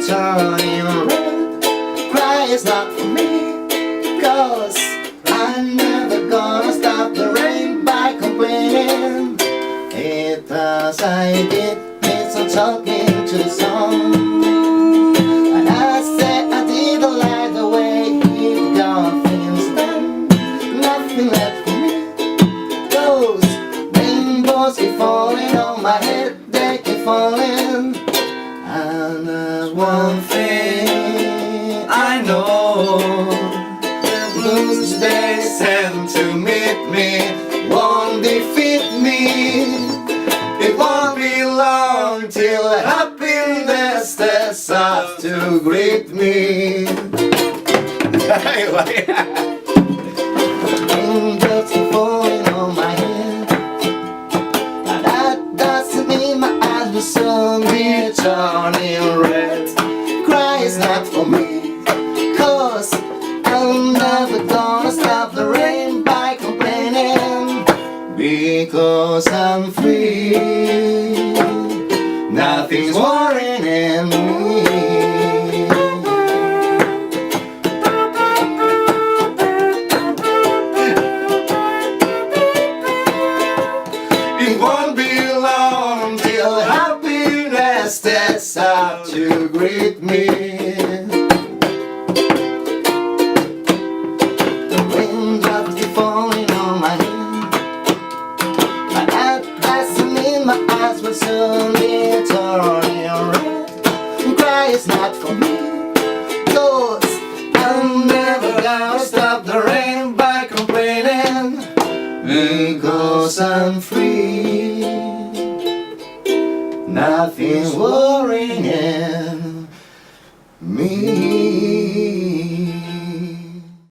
turning red. Cry is not for me, 'cause I'm never gonna stop the rain by complaining. It does, I did need some talking to the song, and I said I didn't like the way it got things done. Nothing left for me. Those rainbows keep falling on my head, they keep falling. And there's one thing I know, the blues they send to meet me won't defeat me. It won't be long till happiness steps up to greet me. Raindrops keep falling on my head, but that doesn't mean my eyes will soon be turning red. Cry is not for me, 'cause I'm never gonna stop the rain by complaining. Because I'm free, nothing's worrying me. It won't be long till happiness steps up to greet me. The raindrops keep falling on my head, but that doesn't mean my eyes will soon be turning red. Cry is not for me, 'cause I'm never gonna stop the rain by complaining. Because I'm free, nothing's worrying.